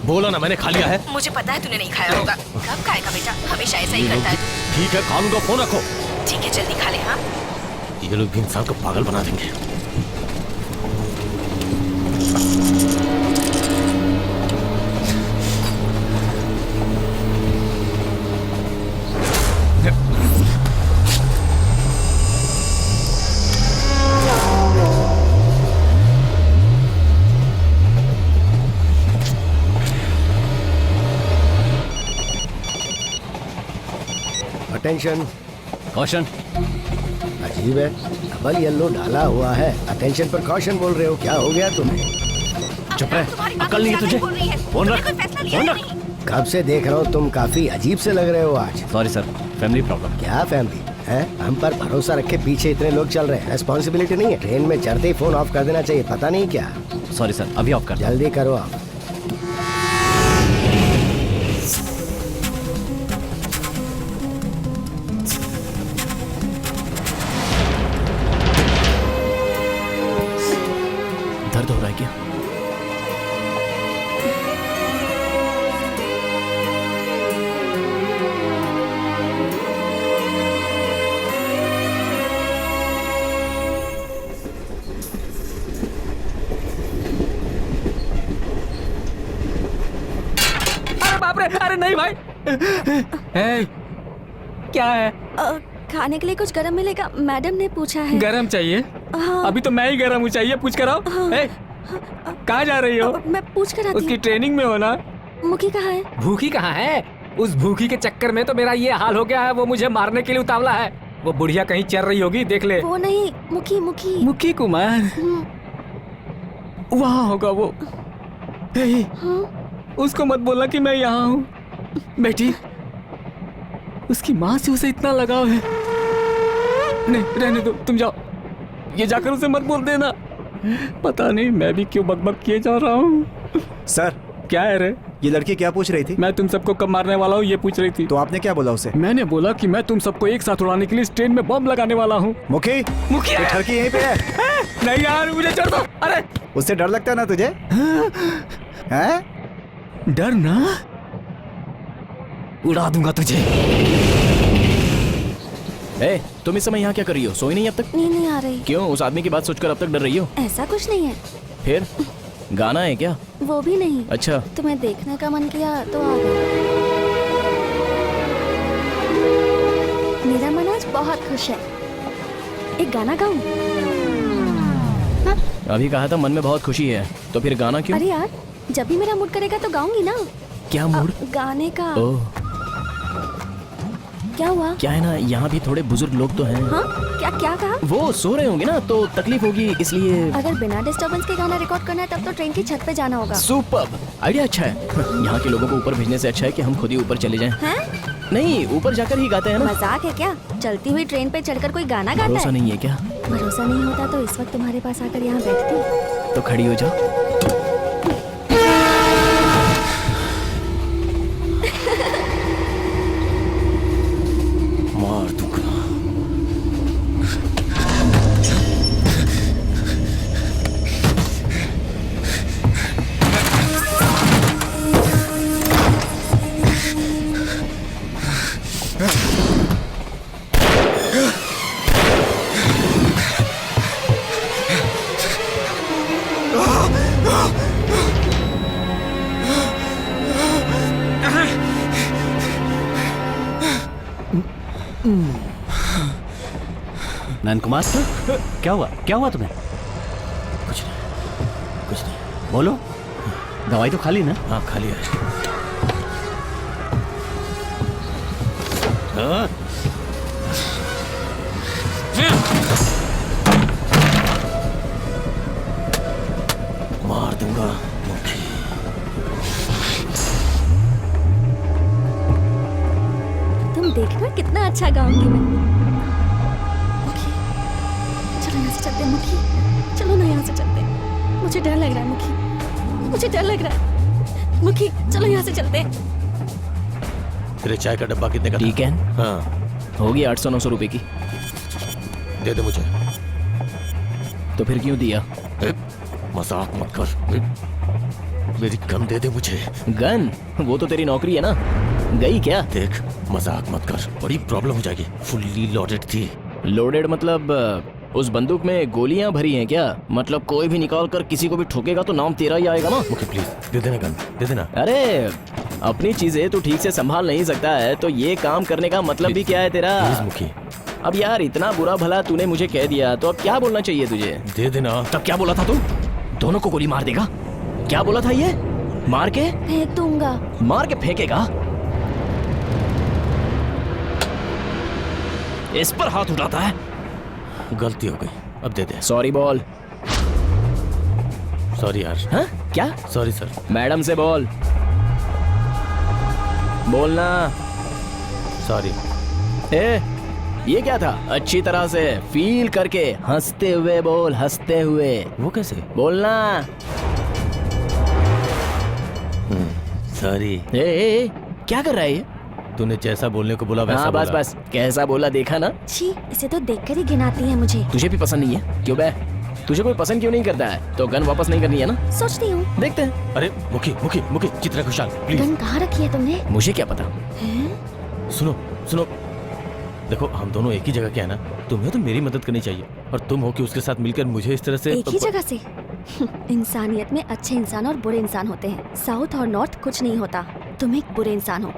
बोला ना मैंने खा लिया है। मुझे पता है तूने नहीं खाया होगा। कब खाएगा बेटा, हमेशा ऐसा ही करता है तू। ठीक है खा लूंगा, फोन रखो। ठीक है जल्दी खा ले। हाँ ये लोग भी इंसान को पागल बना देंगे। Attention, caution. अजीब है, डबल येलो डाला हुआ है। अटेंशन पर कॉशन बोल रहे हो, क्या हो गया तुम्हें? चुप रहे, अकल नहीं है तुझे। फोन रख, फोन रख। कब से देख रहा हूँ, तुम काफी अजीब से लग रहे हो आज। Sorry sir, family problem. क्या फैमिली है? हम पर भरोसा रखे पीछे इतने लोग चल रहे हैं, रेस्पॉन्सिबिलिटी नहीं है? ट्रेन में चढ़ते ही फोन ऑफ कर देना चाहिए, पता नहीं क्या। सॉरी सर, अभी ऑफ कर। जल्दी करो आप। दर्द हो रहा है क्या? अरे बाप रे, अरे नहीं भाई। ए, क्या है? खाने के लिए कुछ गरम मिलेगा? मैडम ने पूछा है। गरम चाहिए? हाँ। अभी तो मैं ही गरम हूँ, चाहिए पूछ कर आओ। हाँ। कहाँ जा रही हो? मैं पूछ कर आती उसकी ट्रेनिंग में हो ना? हूँ। मुखी कहाँ है? भूखी कहाँ है? उस भूखी के चक्कर में तो मेरा ये हाल हो गया है। वो मुझे मारने के लिए उतावला है। वो बुढ़िया कहीं चल रही होगी, देख ले। वो नहीं, मुखी मुखी मुखी कुमार वहाँ होगा वो। ए, उसको मत बोलना कि मैं यहाँ हूँ। बेटी, उसकी माँ से उसे इतना लगाव है। नहीं रहने दो, तुम जाओ। ये जाकर उसे मत बोल देना। पता नहीं मैं भी क्यों बकबक किए जा रहा हूँ। सर, क्या है रे? ये लड़की क्या पूछ रही थी? मैं तुम सबको कब मारने वाला हूँ ये पूछ रही थी। तो आपने क्या बोला उसे? मैंने बोला कि मैं तुम सबको एक साथ उड़ाने के लिए इस ट्रेन में बम लगाने वाला हूँ। मुखी, मुखी ये ठरकी यहीं पे है। नहीं यार, मुझे छोड़ दो। अरे उससे डर लगता है ना तुझे? हैं? डर ना, उड़ा दूंगा तुझे। ए, तुम इस समय यहाँ क्या कर रही हो? सोई नहीं अब तक? नींद नहीं आ रही। क्यों? उस आदमी की बात सोचकर अब तक डर रही हो? ऐसा कुछ नहीं है। फिर गाना है क्या? वो भी नहीं। अच्छा, तुम्हें देखने का मन किया तो आ गई। मेरा मन आज बहुत खुश है। एक गाना गाऊं? अभी कहा था मन में बहुत खुशी है, तो फिर गाना क्यों? अरे यार, जब भी मेरा मूड करेगा तो गाऊंगी ना। क्या मूड? गाने का। ओह, क्या हुआ? क्या है ना, यहाँ भी थोड़े बुजुर्ग लोग तो हैं। हाँ? क्या क्या कहा? वो सो रहे होंगे ना, तो तकलीफ होगी इसलिए। अगर बिना डिस्टरबेंस के गाना रिकॉर्ड करना है तब तो ट्रेन की छत पे जाना होगा। सुपर्ब, आइडिया अच्छा है। यहाँ के लोगों को ऊपर भेजने से अच्छा है कि हम खुद ही ऊपर चले जाएं। हैं? नहीं, ऊपर जाकर ही गाते हैं ना। मजाक है क्या? चलती हुई ट्रेन पे चढ़कर कोई गाना गाता भरोसा है? नहीं है क्या? भरोसा नहीं होता तो इस वक्त तुम्हारे पास आकर यहाँ बैठती। तो खड़ी हो जाओ। मार दूंगा। नयन कुमार, क्या हुआ? क्या हुआ तुम्हें? कुछ नहीं, कुछ नहीं। बोलो, दवाई तो खा ली ना? हाँ, खा लिया है। हाँ? मार दूंगा। तुम देखना कितना अच्छा गाऊंगी मैं। मुखी, चलो यहाँ से चलते हैं। मुखी, चलो ना यहाँ से चलते हैं। मुझे डर लग रहा है मुखी, मुझे डर लग रहा है। मुखी, चलो यहाँ से चलते हैं। तेरे चाय का डब्बा कितने का? ठीक है। हाँ, होगी 800-900 रुपए की। दे दे मुझे। तो फिर क्यों दिया? मजाक मत कर। मेरी गन दे दे मुझे। गन? वो तो तेरी नौकरी है ना। गई क्या? देख मजाक मत कर, बड़ी प्रॉब्लम हो जाएगी। फुल्ली लोडेड थी। लोडेड मतलब उस बंदूक में गोलियां भरी हैं क्या? मतलब कोई भी निकाल कर किसी को भी ठोकेगा तो नाम तेरा ही आएगा ना। मुखी प्लीज दे देना गन, दे देना। अरे अपनी चीजें तू ठीक से संभाल नहीं सकता है तो ये काम करने का मतलब भी क्या है तेरा? प्लीज मुखी। अब यार इतना बुरा भला तूने मुझे कह दिया तो अब क्या बोलना चाहिए तुझे? दे देना। तब क्या बोला था तू? दोनों को गोली मार देगा? क्या बोला था ये? मार के फेंक दूंगा। मार के फेंकेगा? इस पर हाथ उठाता है। गलती हो गई, अब दे दे। सॉरी बोल। सॉरी यार। हाँ? क्या? Sorry sir. मैडम से बोल। बोलना। सॉरी। ए, ये क्या था? अच्छी तरह से फील करके हंसते हुए बोल, हंसते हुए। वो कैसे? बोलना। सॉरी। ए, क्या कर रहा है ये? तूने जैसा बोलने को बोला वैसा हाँ बस बोला। बस, कैसा बोला देखा ना? छी, इसे तो देखकर ही घिनाती है मुझे। तुझे भी पसंद नहीं है? क्यों बे? तुझे कोई पसंद क्यों नहीं करता है? तो गन वापस नहीं करनी है ना? सोचती हूँ। देखते हैं। अरे मुखी मुखी मुखी, चित्रा खुशहाल प्लीज। गन कहाँ रखी है तुमने? मुझे क्या पता? सुनो सुनो, देखो हम दोनों एक ही जगह के हैं ना। तुम्हें तो मेरी मदद करनी चाहिए और तुम हो कि उसके साथ मिलकर मुझे इस तरह से। एक ही जगह से? इंसानियत में अच्छे इंसान और बुरे इंसान होते हैं। साउथ और नॉर्थ कुछ नहीं होता। तुम एक बुरे इंसान हो।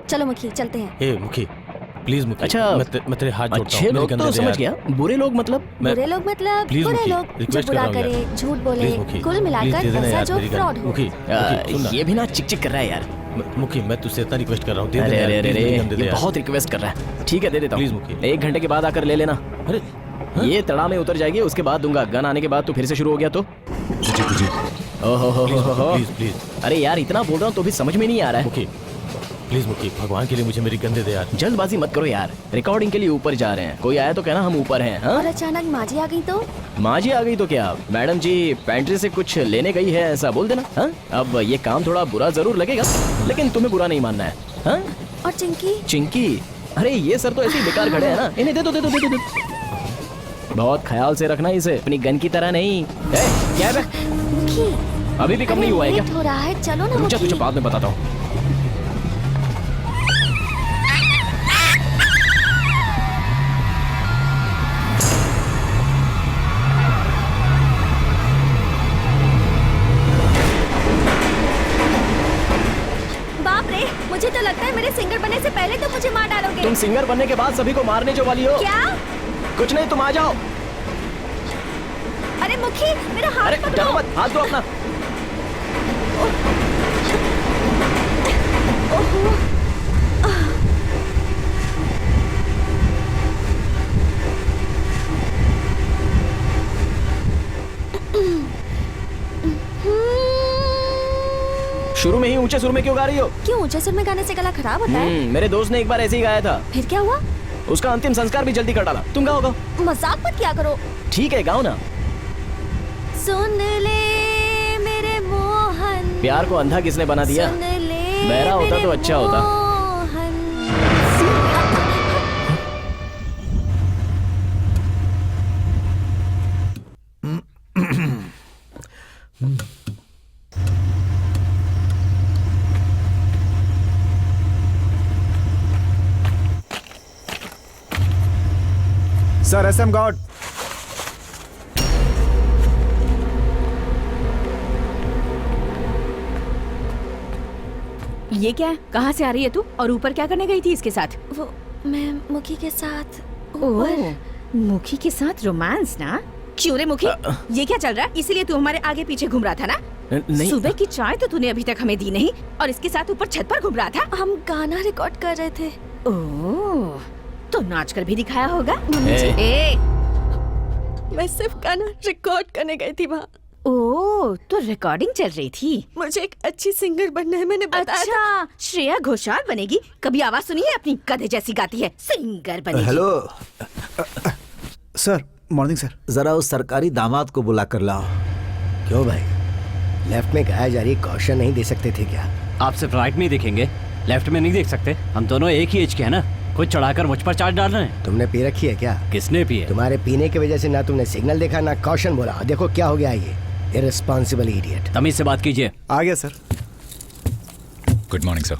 चलो मुखी चलते हैं। ए मुखी प्लीज मुखी। अच्छा, मैं तेरे हाथ जोड़ता हूँ। अच्छे मेरी लोग गन तो दे दे समझ यार। गया, बुरे लोग मतलब? बुरे लोग मतलब प्लीज बुरे मुखी, लोग जो रिक्वेस्ट कर बुरा रहा हूँ करे, यार। झूठ बोले, प्लीज मुखी, कुल प्लीज मिलाकर दे देना ऐसा यार जो मेरी गन। फ्रॉड हो। मुखी मुखी, सुन ना। ये भी ना चिक चिक कर रहा है यार। मुखी मैं तुझसे इतना रिक्वेस्ट कर रहा हूँ, दे अरे दे अरे यार, अरे प्लीज मेरी गन दे दे ये यार। बहुत रिक्वेस्ट कर रहा है। ठीक है दे देता प्लीज हूँ। मुखी। 1 घंटे के बाद आकर ले लेना। अरे ये तड़ा में उतर जाएगी, उसके बाद दूंगा। गन आने के बाद तो फिर से शुरू हो गया तो? ओहो हो। Please please. अरे यार इतना बोल रहा हूँ तो भी समझ में नहीं आ रहा है। मुखी प्लीज मुखी, भगवान के लिए मुझे मेरी गन दे दे यार। जल्दबाजी मत करो यार, रिकॉर्डिंग के लिए ऊपर जा रहे हैं। कोई आया तो कहना हम ऊपर हैं। हाँ? और अचानक माजी आ गई तो? माँ जी आ गई तो क्या? मैडम जी पेंट्री से कुछ लेने गई है ऐसा बोल देना। हाँ? अब ये काम थोड़ा बुरा जरूर लगेगा लेकिन तुम्हें बुरा नहीं मानना है। हाँ? और चिंकी? चिंकी? अरे ये सर तो ऐसे ही बेकार खड़े हैं ना, इन्हें दे दो। बहुत ख्याल से रखना इसे, अपनी गन की तरह नहीं। क्या है बे? मुखी अभी भी कम नहीं हुआ है क्या? लेट हो रहा है, चलो ना रुक जा, मुखी। तुझे बाद में बताता हूँ। बाप रे, मुझे तो लगता है मेरे सिंगर बनने से पहले तो मुझे मार डालोगे। तुम सिंगर बनने के बाद सभी को मारने जो वाली हो। क्या? कुछ नहीं, तुम आ जाओ। अरे मुखी मेरा हाथ अरे पकड़ो। डरो मत, हाथ दो अपना। ओहो। शुरू में ही ऊंचे सुर में क्यों गा रही हो? क्यों ऊंचे सुर में गाने से गला खराब होता है? मेरे दोस्त ने एक बार ऐसे ही गाया था। फिर क्या हुआ? उसका अंतिम संस्कार भी जल्दी कर डाला। तुम गाओ। मजाक मत किया करो। ठीक है गाओ ना। सुन ले मेरे मोहन, प्यार को अंधा किसने बना दिया? सुन ले बहरा होता मेरे तो अच्छा होता। मोहन। Sir SM god. ये क्या है? कहाँ से आ रही है तू? और ऊपर क्या करने गई थी इसके साथ? वो मैं मुखी के साथ ओह, ऊपर। मुखी के साथ रोमांस ना? क्यों रे मुखी? ये क्या चल रहा है? इसीलिए तू हमारे आगे पीछे घूम रहा था ना? नहीं। सुबह की चाय तो तूने अभी तक हमें दी नहीं और इसके साथ ऊपर छत पर घूम रहा था। हम गाना रिकॉर्ड कर रहे थे। ओह, तो नाच कर भी दिखाया होगा। ए, मैं सिर्फ गाना रिकॉर्ड करने गई थी वहाँ। ओह, तो रिकॉर्डिंग चल रही थी। मुझे एक अच्छी सिंगर बनना है, मैंने बताया था। अच्छा, श्रेया घोषाल बनेगी? कभी आवाज सुनी है? अपनी गधे जैसी गाती है, सिंगर बनेगी। Hello sir, morning sir. जरा उस सरकारी दामाद को बुला कर लाओ। क्यों भाई, लेफ्ट में गाया जा रही कौशन नहीं दे सकते थे क्या? आप सिर्फ राइट में ही देखेंगे, लेफ्ट में नहीं देख सकते। हम दोनों एक ही एज के हैं ना। कुछ चढ़ाकर मुझ पर चार्ज डाल रहे हैं। तुमने पी रखी है क्या? किसने पी है? तुम्हारे पीने की वजह से ना तुमने सिग्नल देखा ना कौशन बोला। देखो क्या हो गया ये। Irresponsible idiot. तमीज से बात कीजिए। आ गया sir. Good morning sir.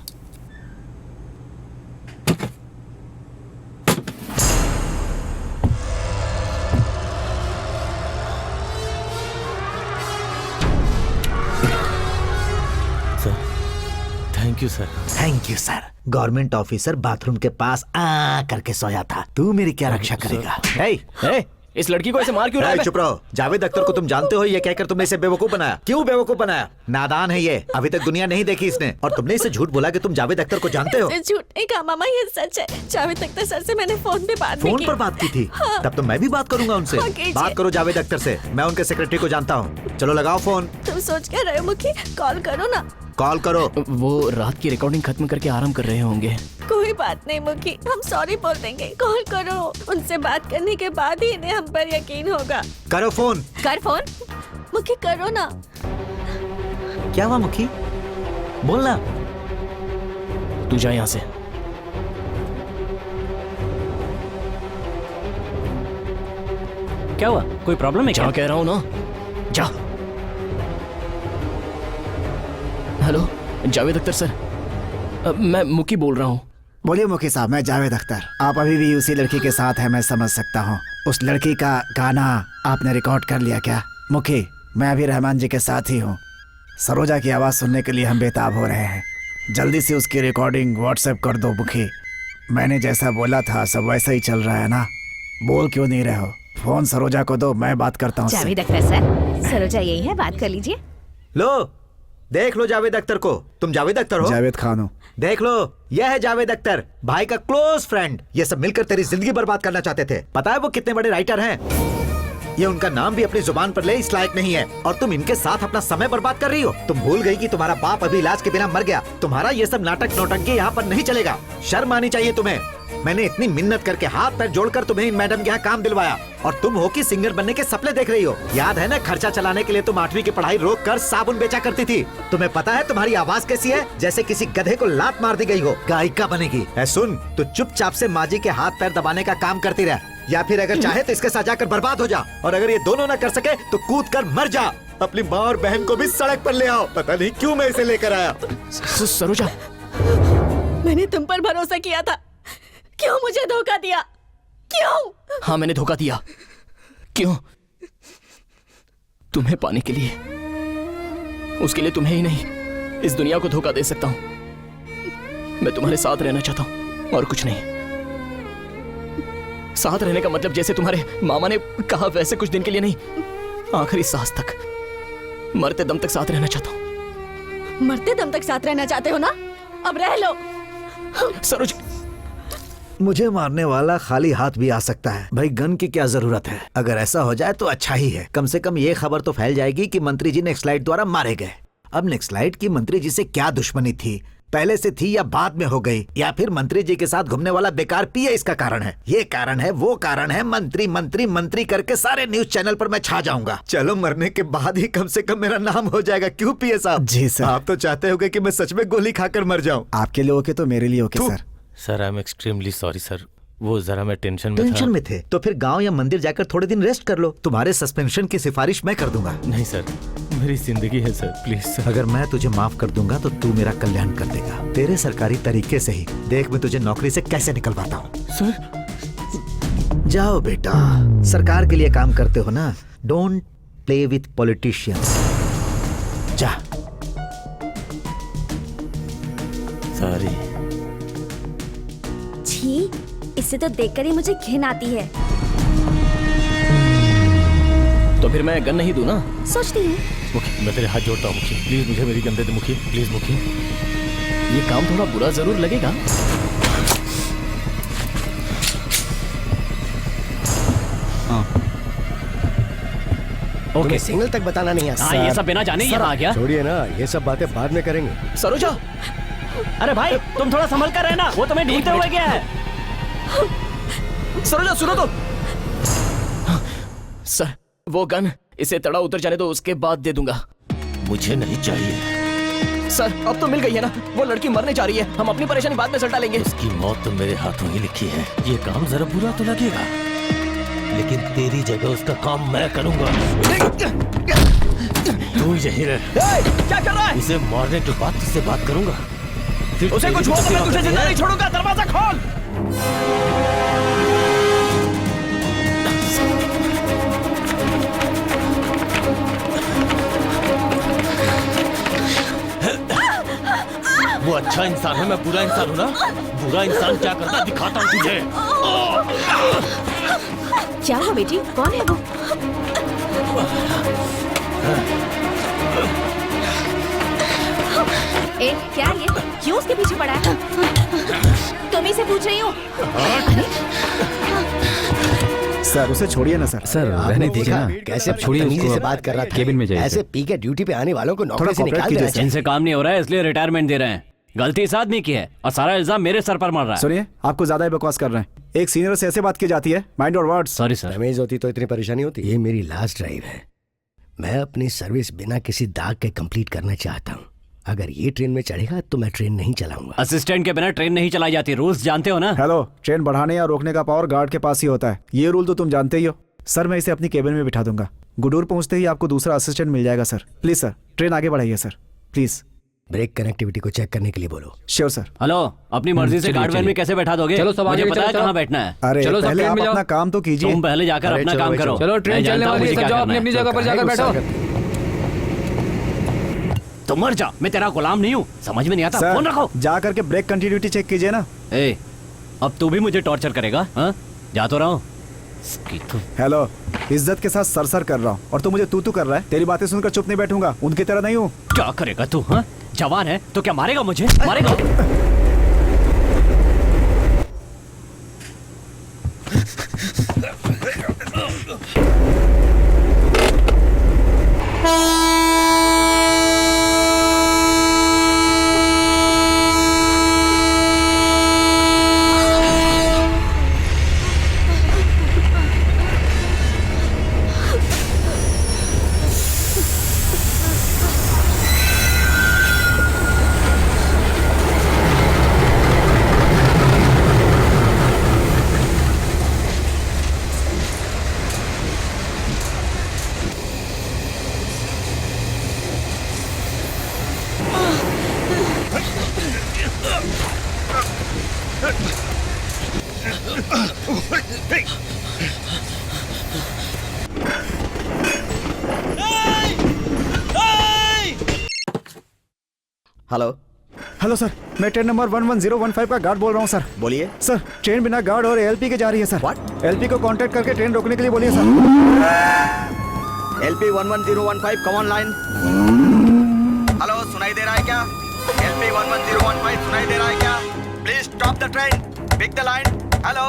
Sir thank you sir. Thank you sir. Government officer bathroom के पास करके सोया था। तू मेरी क्या रक्षा करेगा? ए, इस लड़की को ऐसे मार क्यों रहा है? चुप रहो। जावेद अख्तर को तुम जानते हो, ये कहकर तुमने इसे बेवकूफ बनाया। क्यों बेवकूफ बनाया? नादान है ये, अभी तक दुनिया नहीं देखी इसने। और तुमने इसे झूठ बोला कि तुम जावेद अख्तर को जानते हो। झूठ नहीं कहा मामा, ये सच है। जावेद अख्तर सर से मैंने फोन पे बात फोन पर बात की थी? हाँ। तब तो मैं भी बात करूंगा उनसे। हाँ, कीजिए। बात करो जावेद अख्तर से, मैं उनके सेक्रेटरी को जानता हूँ। चलो लगाओ फोन। तुम सोच क्या रहे हो मुखी? कॉल करो ना। कॉल करो। वो रात की रिकॉर्डिंग खत्म करके आराम कर रहे होंगे। कोई बात नहीं मुखी, हम सॉरी बोल देंगे। कॉल करो। उनसे बात करने के बाद ही इन्हें हम पर यकीन होगा। करो फोन। कर फोन। मुखी करो ना। क्या हुआ मुखी? बोलना। तू जा यहाँ से। क्या हुआ? कोई प्रॉब्लम है जा क्या? कह रहा हूँ ना, जा। हेलो जावेद अख्तर सर, मैं मुकी बोल रहा हूँ। बोलिए मुखी साहब, मैं जावेद अख्तर। आप अभी भी उसी लड़की के साथ हैं, मैं समझ सकता हूँ। उस लड़की का गाना आपने रिकॉर्ड कर लिया क्या? मुखी, मैं अभी रहमान जी के साथ ही हूँ। सरोजा की आवाज़ सुनने के लिए हम बेताब हो रहे हैं। जल्दी से उसकी रिकॉर्डिंग व्हाट्सएप कर दो मुखी। मैंने जैसा बोला था सब वैसा ही चल रहा है ना? बोल क्यों नहीं रहे हो? फोन सरोजा को दो, मैं बात करता हूँ। जावेद अख्तर सर, सरोजा यही है, बात कर लीजिए। लो, देख लो जावेद अख्तर को। तुम जावेद अख्तर हो? जावेद खान हूँ। देख लो, यह है जावेद अख्तर, भाई का क्लोज फ्रेंड। ये सब मिलकर तेरी जिंदगी बर्बाद करना चाहते थे। पता है वो कितने बड़े राइटर हैं? ये उनका नाम भी अपनी जुबान पर ले इस लायक नहीं है, और तुम इनके साथ अपना समय बर्बाद कर रही हो। तुम भूल गई कि तुम्हारा बाप अभी इलाज के बिना मर गया। तुम्हारा ये सब नाटक नौटंकी यहाँ पर नहीं चलेगा। शर्म आनी चाहिए तुम्हें। मैंने इतनी मिन्नत करके हाथ पैर जोड़कर तुम्हें इन मैडम के यहाँ काम दिलवाया, और तुम हो कि सिंगर बनने के सपने देख रही हो। याद है ना, खर्चा चलाने के लिए तुम 8वीं की पढ़ाई रोक कर साबुन बेचा करती थी। तुम्हें पता है तुम्हारी आवाज कैसी है? जैसे किसी गधे को लात मार दी गई हो। गायिका बनेगी। सुन, तो चुपचाप से माँ जी के हाथ पैर दबाने का काम करती रह, या फिर अगर चाहे तो इसके साथ जाकर बर्बाद हो जा। और अगर ये दोनों ना कर सके तो कूद कर मर जा। अपनी माँ और बहन को भी सड़क पर ले आओ। पता नहीं क्यों मैं इसे लेकर आया। सरोजा, मैंने तुम पर भरोसा किया था, क्यों मुझे धोखा दिया? क्यों? हाँ मैंने धोखा दिया। क्यों? तुम्हें पाने के लिए। उसके लिए तुम्हें ही नहीं, इस दुनिया को धोखा दे सकता हूं। मैं तुम्हारे साथ रहना चाहता हूं और कुछ नहीं। साथ रहने का मतलब जैसे तुम्हारे मामा ने कहा वैसे कुछ दिन के लिए नहीं, आखिरी सांस तक, मरते दम तक साथ रहना चाहता हूं। मरते दम तक साथ रहना चाहते हो ना? अब रह लो। सरोज, मुझे मारने वाला खाली हाथ भी आ सकता है भाई, गन की क्या जरूरत है? अगर ऐसा हो जाए तो अच्छा ही है। कम से कम ये खबर तो फैल जाएगी कि मंत्री जी नेक्सलाइट द्वारा मारे गए। अब नेक्सलाइट की मंत्री जी से क्या दुश्मनी थी? पहले से थी या बाद में हो गई? या फिर मंत्री जी के साथ घूमने वाला बेकार पिए इसका कारण है? ये कारण है, वो कारण है। मंत्री मंत्री मंत्री करके सारे न्यूज चैनल पर मैं छा जाऊंगा। चलो, मरने के बाद ही कम से कम मेरा नाम हो जाएगा। क्यों पिए साहब? जी सर। आप तो चाहते होगे कि मैं सच में गोली खाकर मर जाऊं। आपके लिए ओके तो मेरे लिए okay sir. Sir I am extremely sorry sir, वो जरा मैं टेंशन में था। टेंशन में थे तो फिर गांव या मंदिर जाकर थोड़े दिन रेस्ट कर लो। तुम्हारे सस्पेंशन की सिफारिश मैं कर दूंगा। नहीं सर, मेरी जिंदगी है सर, प्लीज सर। अगर मैं तुझे माफ कर दूंगा तो तू मेरा कल्याण कर देगा, तेरे सरकारी तरीके से ही। देख मैं तुझे नौकरी से कैसे निकलवाता हूँ। सर जाओ बेटा, सरकार के लिए काम करते हो ना। Don't play with politicians. जा। सॉरी। छी, इससे तो देखकर ही मुझे घिन आती है। तो फिर मैं गन नहीं दूं ना? सोचती हूँ। मुखी, मैं तेरे हाथ जोड़ता हूँ मुखी, प्लीज मुझे मेरी गन दे दे मुखी, प्लीज मुखी। ये काम थोड़ा बुरा जरूर लगेगा। ओके, सिग्नल तक बताना नहीं आता। हाँ, ये सब बिना जाने ही आ गया। छोड़िए ना, ये सब बातें बाद में करेंगे। सरोजा, अरे भाई, तुम थोड़ा संभल कर रहना, वो तुम्हें ढूंढते हुए गया है। सरोजा सुनो तो। सर, वो गन इसे तड़ा उतर जाने दो, उसके बाद दे दूंगा। मुझे नहीं चाहिए सर, अब तो मिल गई है ना, वो लड़की मरने जा रही है, हम अपनी परेशानी बाद में सल्टा लेंगे। उसकी मौत तो मेरे हाथों ही लिखी है। ये काम जरा बुरा तो लगेगा, लेकिन तेरी जगह उसका काम मैं करूंगा। तू यहीं रह। क्या कर रहा है? इसे मारने के बाद तुझसे बात करूंगा। फिर उसे तेरी कुछ भी हुआ तो मैं सेवा तुझे करनी जिंदा है। नहीं छोड़ूंगा। दरवाजा खोल। वो अच्छा इंसान है, मैं बुरा इंसान हूँ ना। बुरा इंसान क्या करता है दिखाता हूँ तुझे। क्या हुआ बेटी, कौन है वो? ए, क्या ये? क्यों उसके पीछे पड़ा है? तुम ही से पूछ रही हूँ। सर उसे छोड़िए ना सर। सर रहने आपने दीजिए देखा ना। कैसे छोड़िए बदतमीजी उसको, से बात कर रहा था। केबिन में जाइए ऐसे सर। पी के ड्यूटी पे आने वालों को नौकरी थोड़ा से निकाल cooperate देना कीजिए चाहिए। इनसे काम नहीं हो रहा है इसलिए रिटायरमेंट दे रहे हैं। गलती इस आदमी की है और सारा इल्जाम मेरे सर पर मर रहा है। सुनिए, आपको ज्यादा ही बकवास कर रहे हैं। एक सीनियर से ऐसे बात की जाती है? माइंड और वर्ड्स। Sorry sir. तमीज होती तो इतनी परेशानी होती। ये मेरी लास्ट ड्राइव है। मैं अपनी सर्विस बिना किसी दाग के कंप्लीट करना चाहता हूँ। अगर ये ट्रेन में चढ़ेगा तो मैं ट्रेन नहीं चलाऊंगा। असिस्टेंट के बिना ट्रेन नहीं चलाई जाती, रूल्स जानते हो ना? हेलो, ट्रेन बढ़ाने या रोकने का पावर गार्ड के पास ही होता है। ये रूल तो तुम जानते ही हो। सर मैं इसे अपनी केबिन में बिठा दूंगा। गुडूर पहुंचते ही आपको दूसरा असिस्टेंट मिल जाएगा सर। प्लीज सर, ट्रेन आगे बढ़ाइए सर, प्लीज। ब्रेक कनेक्टिविटी को चेक करने के लिए बोलो। Sure sir. हेलो, अपनी मर्जी से चलिए, गार्ड वैन में चलिए। कैसे बैठा दोगे? चलो, सब मुझे आगे पता है चलो, कहाँ चलो। बैठना है। अरे चलो, सब पहले ट्रेन आप में जाओ। अपना काम तो कीजिए। तुम पहले जाकर अरे अपना चलो काम भाई, करो। चलो। चलो ट्रेन मैं चलने जानता हूँ वाली है, मुझे सब क्या जाओ करना अपनी अपनी है। जगह पर जाकर बैठो। तो मर जा, मैं तेरा गुलाम नहीं हूँ। समझ में नहीं आता? फोन रखो। जा करके ब्रेक कंटिन्यूटी चेक कीजिए ना। ए, अब तू भी मुझे टॉर्चर करेगा? हाँ, जा तो रहा हूँ। हेलो, इज्जत के साथ सरसर कर रहा हूँ और तू मुझे तू कर रहा है। तेरी बातें सुनकर चुप नहीं बैठूंगा, उनकी तरह नहीं हूँ। क्या करेगा तू? हाँ, जवान है तो क्या मारेगा मुझे? मारेगा? हेलो हेलो सर, मैं ट्रेन नंबर 11015 का गार्ड बोल रहा हूँ सर। बोलिए। सर, ट्रेन बिना गार्ड और एलपी के जा रही है सर। What? एलपी को कांटेक्ट करके ट्रेन रोकने के लिए बोलिए sir. LP 11015 come on line. Hello, सुनाई दे रहा है क्या? LP 11015 सुनाई दे रहा है क्या? Please stop the train, pick the line. Hello,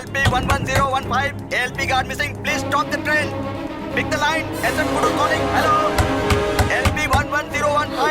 LP 11015 ALP guard missing, please stop the train, pick the line. SN Gudu calling. Hello, LP 11015